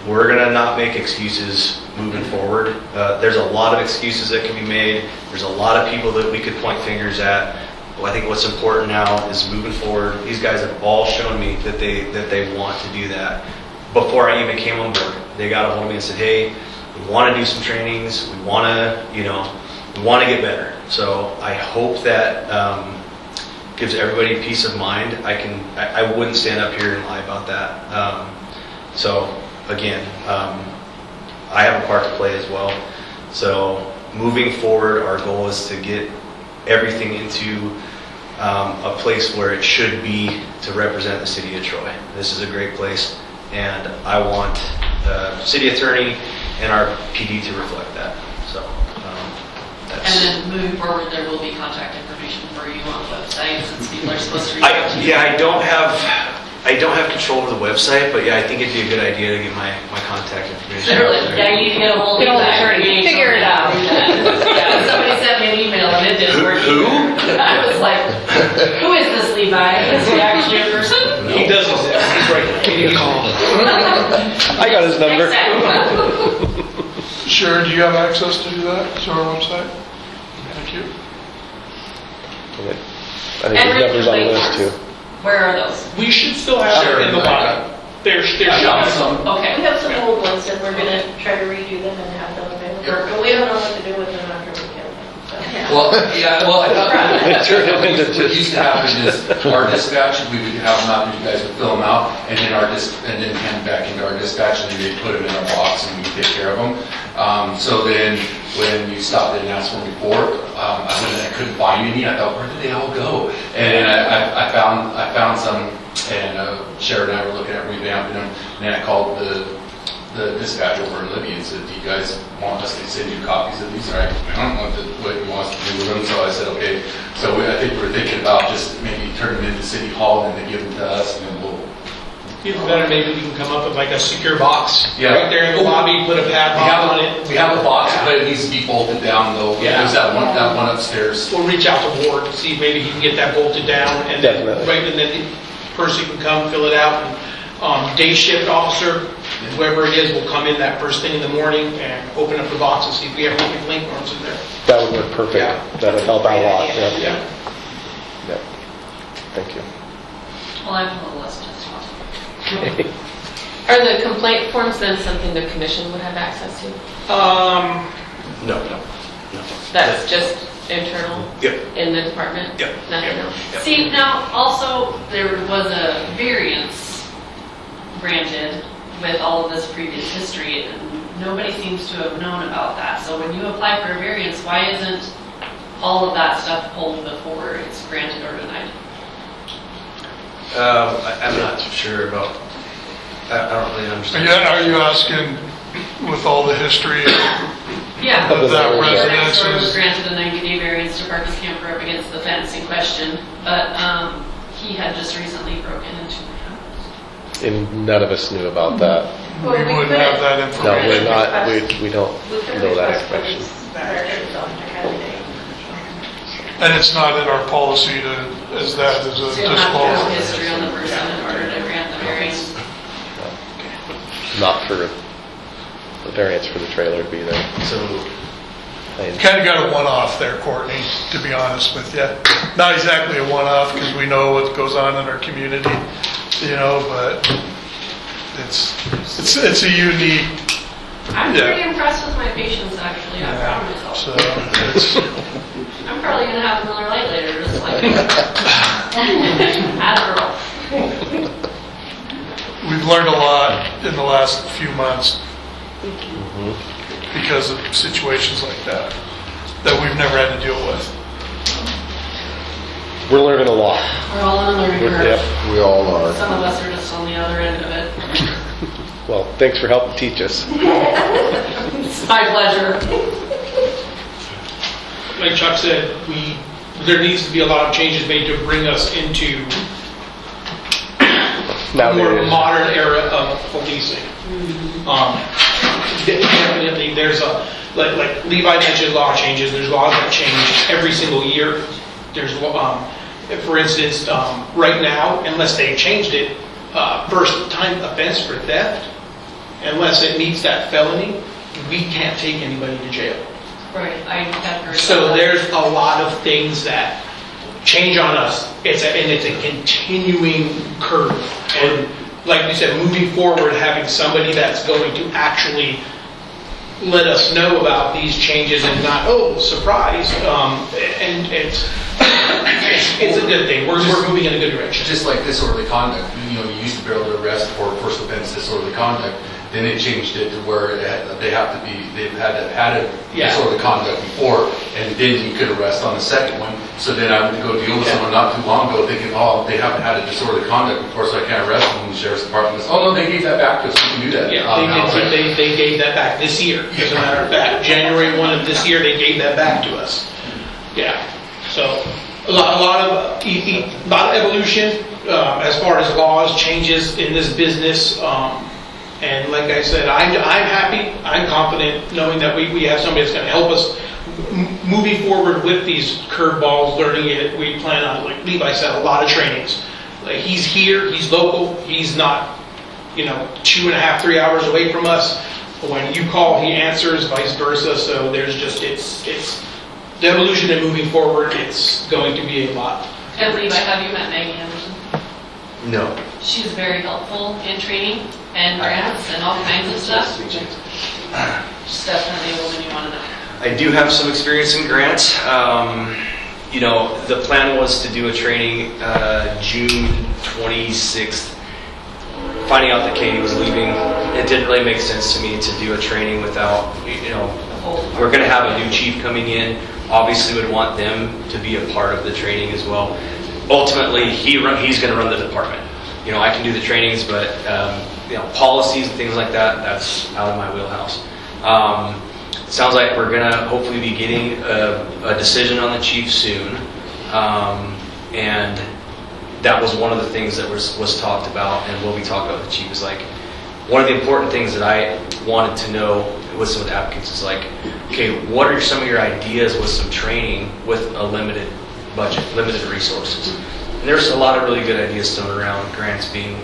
[SPEAKER 2] We're going to not make excuses moving forward. There's a lot of excuses that can be made. There's a lot of people that we could point fingers at. Well, I think what's important now is moving forward. These guys have all shown me that they want to do that. Before I even came on board, they got a hold of me and said, "Hey, we want to do some trainings. We want to get better." So I hope that gives everybody peace of mind. I wouldn't stand up here and lie about that. So again, I have a part to play as well. So moving forward, our goal is to get everything into a place where it should be to represent the city of Troy. This is a great place, and I want the city attorney and our PD to reflect that. So that's.
[SPEAKER 7] And then moving forward, there will be contact information for you on the website, since people are supposed to reach out to you.
[SPEAKER 2] Yeah, I don't have control of the website, but yeah, I think it'd be a good idea to get my contact information out
[SPEAKER 7] Really,
[SPEAKER 2] there.
[SPEAKER 7] yeah, you need to get a hold of
[SPEAKER 11] Get a hold of
[SPEAKER 7] that.
[SPEAKER 11] attorney.
[SPEAKER 7] You need to
[SPEAKER 11] Figure it out.
[SPEAKER 7] Yeah, somebody sent me an email and it didn't work.
[SPEAKER 2] Who?
[SPEAKER 7] I was like, who is this Levi? Is he actually a person?
[SPEAKER 8] He does exist, he's right there.
[SPEAKER 1] Give me a call. I got his number.
[SPEAKER 5] Sharon, do you have access to do that, to our website? Thank you.
[SPEAKER 1] I think his number's on the list too.
[SPEAKER 7] Where are those?
[SPEAKER 8] We should still have it in the bottom. There should be some.
[SPEAKER 4] We
[SPEAKER 7] Okay.
[SPEAKER 4] have some old ones that we're gonna try to redo them and have them available, but we don't know what to do with them after we kill them, so.
[SPEAKER 10] Well, yeah, well, I thought
[SPEAKER 1] Turn it into
[SPEAKER 10] what used to happen is our dispatch, we would have them out, and you guys would fill them out, and then and then hand back into our dispatch, and then they'd put them in our box, and we'd take care of them. So then, when you stopped in and asked for a report, I couldn't find any. I thought, where did they all go? And I found some, and Sharon and I were looking at revamping them, and then I called the dispatch over in Libya and said, "Do you guys want us to send you copies of these?" I don't know what you want us to do with them. So I said, "Okay." So I think we're thinking about just maybe turning them into City Hall and then give them to us, and then we'll.
[SPEAKER 8] Even better, maybe we can come up with like a secure box.
[SPEAKER 10] Yeah.
[SPEAKER 8] Right there in the lobby, put a padlock on it.
[SPEAKER 10] We have a box, but it needs to be bolted down though.
[SPEAKER 8] Yeah.
[SPEAKER 10] There's that one upstairs.
[SPEAKER 8] We'll reach out to Ward, see if maybe he can get that bolted down, and then,
[SPEAKER 1] Definitely.
[SPEAKER 8] right, and then the person can come fill it out. And, day shift officer, whoever it is, will come in that first thing in the morning and open up the box and see if we have any link worms in there.
[SPEAKER 1] That would work perfect.
[SPEAKER 8] Yeah.
[SPEAKER 1] That would help out a lot. Yeah.
[SPEAKER 8] Yeah.
[SPEAKER 1] Yep. Thank you.
[SPEAKER 7] Well, I'm a little less just
[SPEAKER 3] Are the complaint forms then something the commission would have access to?
[SPEAKER 2] No.
[SPEAKER 3] That's just internal
[SPEAKER 2] Yep.
[SPEAKER 3] in the department?
[SPEAKER 2] Yep.
[SPEAKER 3] Nothing else?
[SPEAKER 2] Yep.
[SPEAKER 7] See, now, also, there was a variance granted with all of this previous history, and nobody seems to have known about that. So when you apply for a variance, why isn't all of that stuff pulled before it's granted or denied?
[SPEAKER 2] I'm not sure about, I don't really understand.
[SPEAKER 5] Are you asking with all the history
[SPEAKER 7] Yeah.
[SPEAKER 5] of that
[SPEAKER 7] The next
[SPEAKER 5] residence?
[SPEAKER 7] door was
[SPEAKER 5] is-
[SPEAKER 7] granted a 90-day variance to park his camper up against the fence in question, but he had just recently broken into my house.
[SPEAKER 1] And none of us knew about that.
[SPEAKER 5] We wouldn't have that
[SPEAKER 1] No,
[SPEAKER 5] information.
[SPEAKER 1] we're not, we don't know that information.
[SPEAKER 5] And it's not in our policy to, as that as a
[SPEAKER 7] So you'll have to have
[SPEAKER 5] disclosure.
[SPEAKER 7] history on the person in order to grant the variance.
[SPEAKER 1] Not for, the variance for the trailer to be there.
[SPEAKER 2] So,
[SPEAKER 1] And
[SPEAKER 5] Kind of got a one-off there, Courtney, to be honest with you. Not exactly a one-off because we know what goes on in our community, but it's a unique,
[SPEAKER 7] I'm
[SPEAKER 5] Yeah.
[SPEAKER 7] pretty impressed with my patients, actually. I'm proud of myself.
[SPEAKER 5] so it's,
[SPEAKER 7] I'm probably gonna have Miller Lite later, just like Adderall.
[SPEAKER 5] we've learned a lot in the last few months because of situations like that we've never had to deal with.
[SPEAKER 1] we're learning a lot.
[SPEAKER 7] We're all on a learning
[SPEAKER 1] Yep.
[SPEAKER 7] curve.
[SPEAKER 9] We all are.
[SPEAKER 7] Some of us are just on the other end of it.
[SPEAKER 1] Well, thanks for helping teach us.
[SPEAKER 7] It's my pleasure.
[SPEAKER 8] Like Chuck said, there needs to be a lot of changes made to bring us into a more
[SPEAKER 1] Nowadays,
[SPEAKER 8] modern era of policing. Definitely, there's like Levi mentioned, law changes. There's laws that change every single year. There's, for instance, right now, unless they've changed it, first time offense for theft, unless it meets that felony, we can't take anybody to jail.
[SPEAKER 7] Right, I have heard.
[SPEAKER 8] So
[SPEAKER 7] that.
[SPEAKER 8] there's a lot of things that change on us. It's a continuing curve. And like you said, moving forward, having somebody that's going to actually let us know about these changes and not, oh, surprise. And it's a good thing. We're moving in a good direction.
[SPEAKER 10] Just like disorderly conduct, you used to be able to arrest for first offense disorderly conduct, then it changed it to where they've had to have had a
[SPEAKER 8] Yeah.
[SPEAKER 10] disorderly conduct before, and then you could arrest on the second one. So then I would go deal with someone not too long ago thinking, oh, they haven't had a disorderly conduct before, so I can't arrest them. And the sheriff's department goes, oh, no, they gave that back to us, we can do that.
[SPEAKER 8] Yeah, they gave that back this year. As a matter of fact, January 1 of this year, they gave that back to us. Yeah, so a lot of evolution as far as laws, changes in this business. And like I said, I'm happy, I'm confident knowing that we have somebody that's going to help us moving forward with these curveballs, learning it. We plan on, like Levi said, a lot of trainings. Like he's here, he's local, he's not 2.5, 3 hours away from us. When you call, he answers, vice versa. So there's just, it's the evolution and moving forward, it's going to be a lot.
[SPEAKER 7] And Levi, have you met Maggie Anderson?
[SPEAKER 2] no.
[SPEAKER 7] She's very helpful in training and grants and all kinds of stuff. She's definitely a woman you want to know.
[SPEAKER 2] I do have some experience in grants. The plan was to do a training June 26th. Finding out that Katie was leaving, it didn't really make sense to me to do a training without, we're going to have a new chief coming in. Obviously would want them to be a part of the training as well. Ultimately, he's going to run the department. I can do the trainings, but policies and things like that, that's out of my wheelhouse. Sounds like we're going to hopefully be getting a decision on the chief soon. And that was one of the things that was talked about, and what we talked about with the chief is like, one of the important things that I wanted to know with some of the applicants is like, okay, what are some of your ideas with some training with a limited budget, limited resources? And there's a lot of really good ideas thrown around, grants being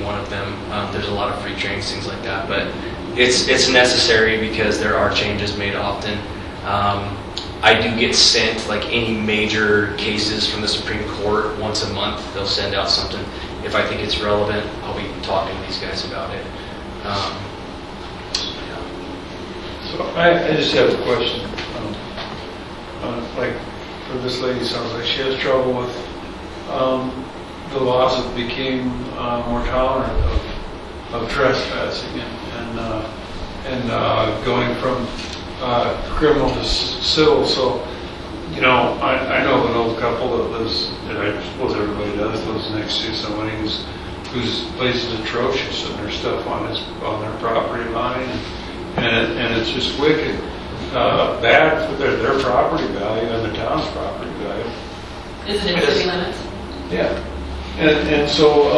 [SPEAKER 2] one of them. There's a lot of free trainings, things like that, but it's necessary because there are changes made often. I do get sent like any major cases from the Supreme Court once a month. They'll send out something. If I think it's relevant, I'll be talking to these guys about it.
[SPEAKER 12] So I just have a question. Like for this lady, sounds like she has trouble with the laws that became more tolerant of trespassing and going from criminal to civil. So, you know, I know of an old couple that lives, and I suppose everybody does, lives next to somebody whose place is atrocious and there's stuff on their property line, and it's just wicked. Bad for their property value and the town's property value.
[SPEAKER 7] Is it in city limits?
[SPEAKER 12] Yeah, and so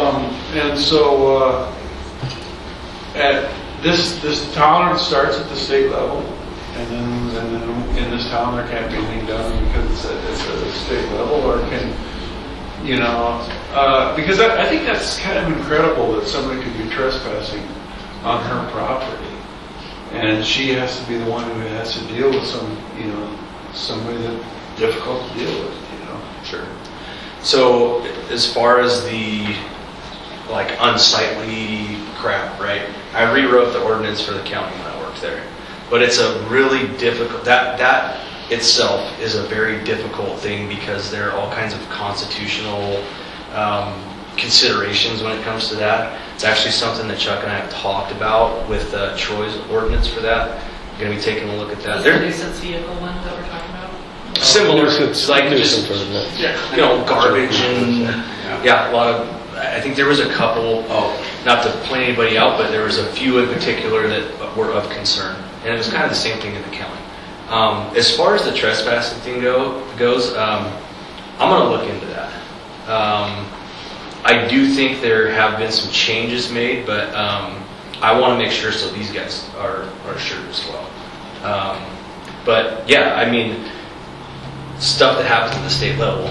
[SPEAKER 12] at this tolerance starts at the state level, and then in this town there can't be anything done because it's at a state level, or can, you know, because I think that's kind of incredible that somebody could be trespassing on her property, and she has to be the one who has to deal with somebody that's difficult to deal with, you know.
[SPEAKER 2] Sure. So as far as the unsightly crap, right? I rewrote the ordinance for the county when I worked there, but it's a really difficult. That itself is a very difficult thing because there are all kinds of constitutional considerations when it comes to that. It's actually something that Chuck and I have talked about with Troy's ordinance for that. We're going to be taking a look at that.
[SPEAKER 7] Is the nuisance vehicle one that we're talking about?
[SPEAKER 2] Similar,
[SPEAKER 1] Nuisance-
[SPEAKER 2] like
[SPEAKER 1] nuisance
[SPEAKER 2] just,
[SPEAKER 1] ordinance.
[SPEAKER 2] you know, garbage and, yeah, a lot of, I think there was a couple, not to point anybody out, but there was a few in particular that were of concern. And it was kind of the same thing in the county. As far as the trespassing thing goes, I'm going to look into that. I do think there have been some changes made, but I want to make sure so these guys are sure as well. But yeah, I mean, stuff that happens at the state level,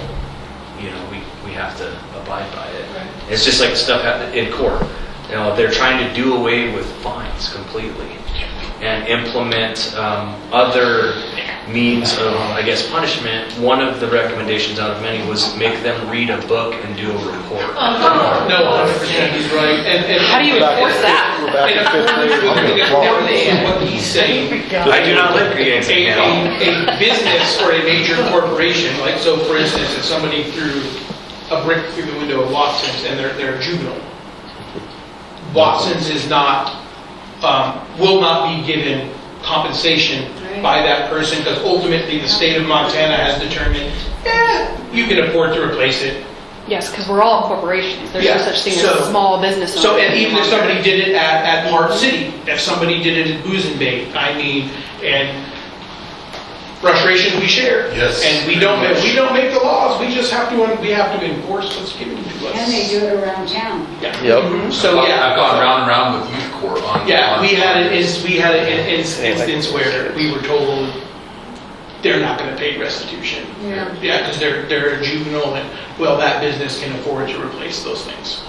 [SPEAKER 2] you know, we have to abide by it.
[SPEAKER 7] Right.
[SPEAKER 2] It's just like stuff in court. You know, they're trying to do away with fines completely and implement other means of, I guess, punishment. One of the recommendations out of many was make them read a book and do a report.
[SPEAKER 8] No, 100%, he's right. And
[SPEAKER 11] How do you enforce that?
[SPEAKER 1] We're back to fifth grade.
[SPEAKER 8] what he's saying.
[SPEAKER 2] I do not live creating
[SPEAKER 8] A business or a major corporation, like, so for instance, if somebody threw a brick through the window of Watson's and they're a juvenile, Watson's is not, will not be given compensation by that person because ultimately the state of Montana has determined, you can afford to replace it.
[SPEAKER 11] Yes, because we're all corporations. There's
[SPEAKER 8] Yeah,
[SPEAKER 11] no such thing
[SPEAKER 8] so-
[SPEAKER 11] as small business owners.
[SPEAKER 8] So, and even if somebody did it at Park City, if somebody did it at Boozenbait, I mean, and frustration we share.
[SPEAKER 10] Yes.
[SPEAKER 8] And we don't make the laws, we just have to enforce what's given to us.
[SPEAKER 6] And they do it around town.
[SPEAKER 8] Yeah.
[SPEAKER 1] Yep.
[SPEAKER 8] So, yeah.
[SPEAKER 10] I've gone round and round with youth court on.
[SPEAKER 8] Yeah, we had an
[SPEAKER 10] on-
[SPEAKER 8] instance where we were told they're not gonna pay restitution.
[SPEAKER 6] Yeah.
[SPEAKER 8] Yeah, because they're a juvenile and, well, that business can afford to replace those things.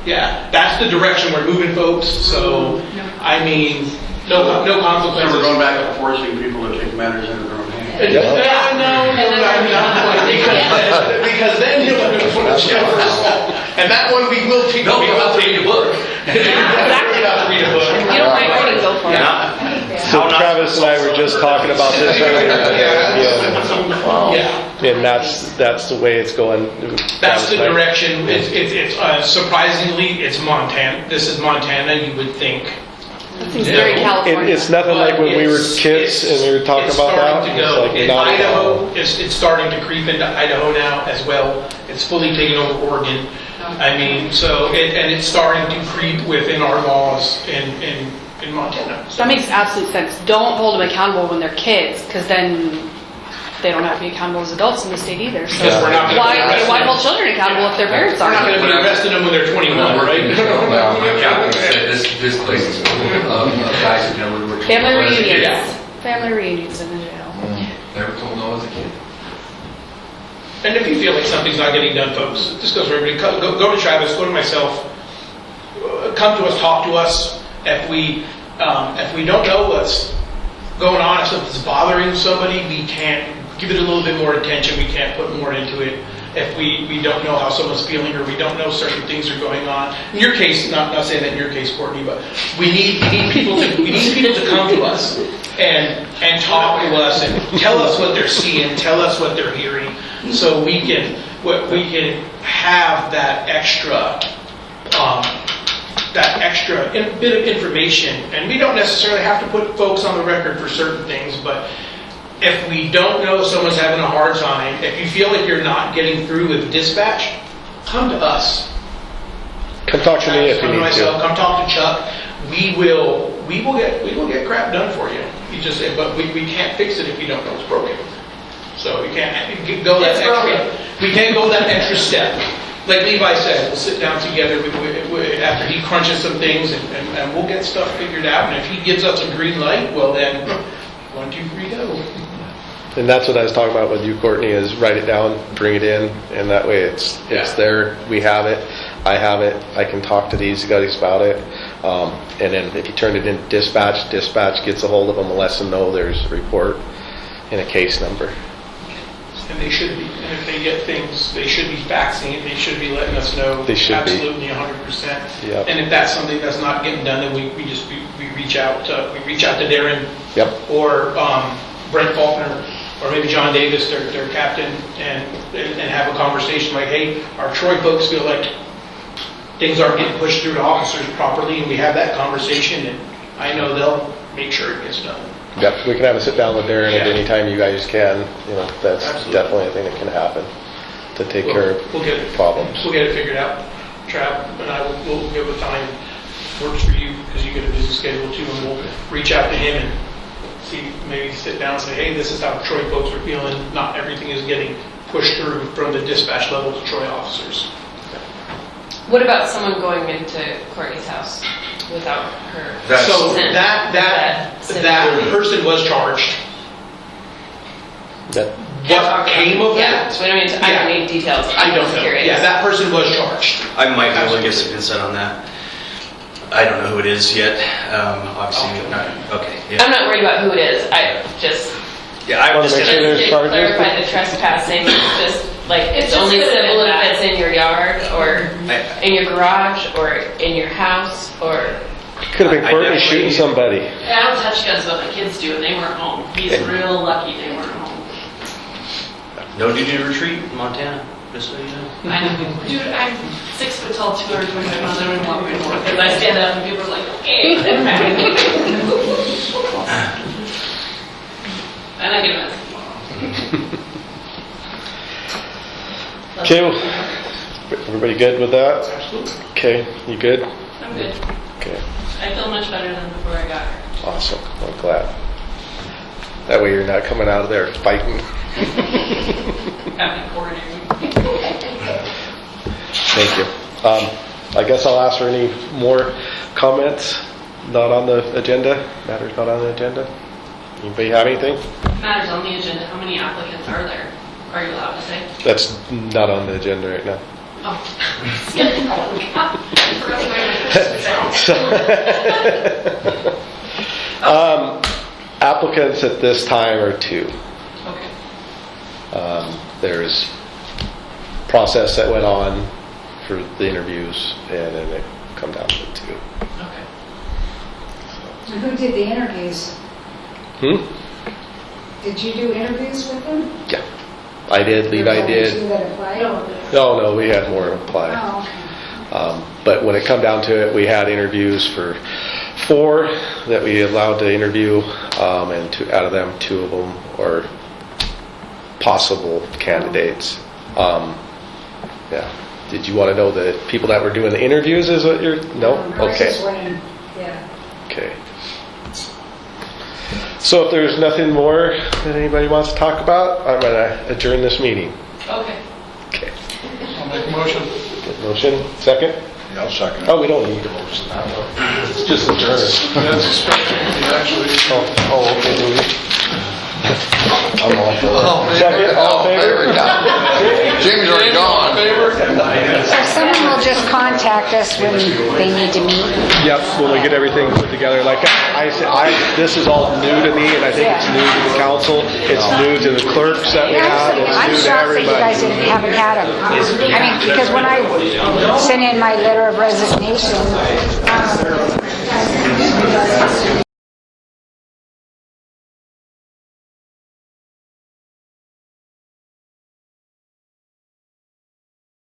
[SPEAKER 8] Yeah, that's the direction we're moving, folks, so, I mean, no consequences.
[SPEAKER 13] So we're going back to forcing people to take matters into their own hands.
[SPEAKER 8] Because then you'll have to put a jail for assault. And that one we will take.
[SPEAKER 10] No, we'll have to read a book.
[SPEAKER 11] Exactly.
[SPEAKER 8] We'll have to read a book.
[SPEAKER 11] You don't write code and go for it.
[SPEAKER 1] So Travis and I were just talking about this earlier.
[SPEAKER 8] Yeah.
[SPEAKER 1] And that's the way it's going.
[SPEAKER 8] That's the direction. It's surprisingly, it's Montana. This is Montana, you would think.
[SPEAKER 11] That seems very California.
[SPEAKER 1] It's nothing like when we were
[SPEAKER 8] It's-
[SPEAKER 1] kids and we were talking
[SPEAKER 8] it's
[SPEAKER 1] about that.
[SPEAKER 8] starting to
[SPEAKER 1] It's
[SPEAKER 8] go.
[SPEAKER 1] like
[SPEAKER 8] In
[SPEAKER 1] not at all.
[SPEAKER 8] Idaho, it's starting to creep into Idaho now as well. It's fully taken over Oregon. I mean, so, and it's starting to creep within our laws in Montana.
[SPEAKER 11] That makes absolute sense. Don't hold them accountable when they're kids, because then they don't have to be accountable as adults in the state either. So
[SPEAKER 8] Because we're not gonna
[SPEAKER 11] why
[SPEAKER 8] be arrested.
[SPEAKER 11] why hold children accountable if their parents
[SPEAKER 8] We're not
[SPEAKER 11] aren't?
[SPEAKER 8] going to be arresting them when they're 21, right?
[SPEAKER 10] My captain said this place is full of guys who never were.
[SPEAKER 11] Family
[SPEAKER 10] told as a kid.
[SPEAKER 11] reunions. Family reunions in the jail.
[SPEAKER 10] Never told no as a kid.
[SPEAKER 8] And if you feel like something's not getting done, folks, this goes for everybody. Go to Travis, go to myself. Come to us, talk to us. If we don't know what's going on, if something's bothering somebody, we can't give it a little bit more attention. We can't put more into it. if we don't know how someone's feeling, or we don't know certain things are going on. In your case, not saying that in your case, Courtney, but we need people to come to us and talk to us and tell us what they're seeing, tell us what they're hearing, so we can have that extra bit of information. And we don't necessarily have to put folks on the record for certain things, but if we don't know someone's having a hard time, if you feel like you're not getting through with dispatch, come to us.
[SPEAKER 1] Come talk to me if you
[SPEAKER 8] Come to
[SPEAKER 1] need
[SPEAKER 8] myself,
[SPEAKER 1] to.
[SPEAKER 8] come talk to Chuck. We will get crap done for you. But we can't fix it if we don't know it's broken. So we can't go that extra. We can't go that extra step. Like Levi said, we'll sit down together after he crunches some things, and we'll get stuff figured out. And if he gives us a green light, well then, 1, 2, 3, go.
[SPEAKER 1] And that's what I was talking about with you, Courtney, is write it down, bring it in, and that way it's there, we have it, I have it, I can talk to these guys about it. And then if you turn it into dispatch gets a hold of them and lets them know there's a report and a case number.
[SPEAKER 8] And they should be. And if they get things, they should be faxing it. They should be letting us know.
[SPEAKER 1] They should be.
[SPEAKER 8] Absolutely 100%.
[SPEAKER 1] Yep.
[SPEAKER 8] And if that's something that's not getting done, then we reach out to Darren.
[SPEAKER 1] Yep.
[SPEAKER 8] Or Brent Faulkner, or maybe John Davis, their captain, and have a conversation like, hey, our Troy folks feel like things aren't getting pushed through to officers properly, and we have that conversation, and I know they'll make sure it gets done.
[SPEAKER 1] Yep, we can have a sit down with Darren at any time you guys can. That's
[SPEAKER 8] Absolutely.
[SPEAKER 1] definitely a thing that can happen to take care
[SPEAKER 8] We'll get it.
[SPEAKER 1] of problems.
[SPEAKER 8] We'll get it figured out. Trav and I will give a time works for you, because you get a busy schedule too, and we'll reach out to him and see, maybe sit down and say, hey, this is how Troy folks are feeling. Not everything is getting pushed through from the dispatch level to Troy officers.
[SPEAKER 3] What about someone going into Courtney's house without her?
[SPEAKER 8] So
[SPEAKER 3] consent?
[SPEAKER 8] that person was charged.
[SPEAKER 1] That,
[SPEAKER 8] What came of
[SPEAKER 3] Yeah,
[SPEAKER 8] that?
[SPEAKER 3] so I don't need details.
[SPEAKER 8] I
[SPEAKER 3] I'm
[SPEAKER 8] don't
[SPEAKER 3] just
[SPEAKER 8] know.
[SPEAKER 3] curious.
[SPEAKER 8] Yeah, that person was charged.
[SPEAKER 2] I might be able to get some consent on that. I don't know who it is yet. Obviously, not. Okay.
[SPEAKER 3] I'm not worried about who it is. I just
[SPEAKER 2] Yeah, I
[SPEAKER 1] Wanna
[SPEAKER 2] just
[SPEAKER 1] make sure there's
[SPEAKER 3] to
[SPEAKER 1] charges?
[SPEAKER 3] clarify the trespassing. It's just like it's
[SPEAKER 7] just
[SPEAKER 3] only
[SPEAKER 7] could've been
[SPEAKER 3] civil if
[SPEAKER 7] that.
[SPEAKER 3] it's in your yard or in your garage or in your house or.
[SPEAKER 1] could have been
[SPEAKER 2] I
[SPEAKER 1] Courtney
[SPEAKER 2] definitely-
[SPEAKER 1] shooting somebody.
[SPEAKER 7] I don't touch guns, but my kids do, and they weren't home. He's real lucky they weren't home.
[SPEAKER 2] No duty to retreat in Montana, just so you know.
[SPEAKER 7] I know. Dude, I'm 6 foot tall, 225 pounds. I don't even walk my door. Because I stand up and people are like, okay, they're back. And I get a message.
[SPEAKER 1] Okay, everybody good with that?
[SPEAKER 8] Absolutely.
[SPEAKER 1] Okay, you good?
[SPEAKER 7] I'm good.
[SPEAKER 1] Okay,
[SPEAKER 7] I feel much better than before I got here.
[SPEAKER 1] awesome, I'm glad. That way you're not coming out of there fighting.
[SPEAKER 7] Having coordinated.
[SPEAKER 1] Thank you. I guess I'll ask for any more comments not on the agenda, matters not on the agenda. Anybody have anything?
[SPEAKER 7] Matters on the agenda. How many applicants are there? Are you allowed to say?
[SPEAKER 1] That's not on the agenda right now.
[SPEAKER 7] Oh. I forgot to write my first
[SPEAKER 1] Applicants at this time are 2.
[SPEAKER 7] Okay.
[SPEAKER 1] There's process that went on for the interviews, and then it come down to 2.
[SPEAKER 7] Okay.
[SPEAKER 6] And who did the interviews? Did you do interviews with them?
[SPEAKER 1] Yeah, I did. Levi
[SPEAKER 6] There's only
[SPEAKER 1] did.
[SPEAKER 6] 2 that applied?
[SPEAKER 1] No, we had more apply.
[SPEAKER 6] Oh, okay.
[SPEAKER 1] But when it come down to it, we had interviews for 4 that we allowed to interview, and 2 out of them, 2 of them are possible candidates. Yeah. Did you want to know the people that were doing the interviews? Is what you're? No.
[SPEAKER 6] I was
[SPEAKER 1] Okay.
[SPEAKER 6] just wondering, yeah.
[SPEAKER 1] Okay. So if there's nothing more that anybody wants to talk about, I'm going to adjourn this meeting.
[SPEAKER 7] Okay.
[SPEAKER 1] Okay.
[SPEAKER 5] I'll make a motion.
[SPEAKER 1] Good motion. Second?
[SPEAKER 9] Yeah, I'll second.
[SPEAKER 1] Oh, we don't need a motion. It's just adjourn.
[SPEAKER 5] That's a special meeting, actually.
[SPEAKER 1] Oh, okay, do we?
[SPEAKER 9] I'm all for it.
[SPEAKER 1] Second, all in favor?
[SPEAKER 9] Jimmy's already gone.
[SPEAKER 6] So someone will just contact us when they need to meet.
[SPEAKER 1] Yep, when we get everything put together, like I said, this is all new to me, and I think it's new to the council, it's new to the clerks that we have,
[SPEAKER 6] I'm
[SPEAKER 1] it's new to
[SPEAKER 6] shocked that you guys
[SPEAKER 1] everybody.
[SPEAKER 6] haven't had them. I mean, because when I sent in my letter of resignation,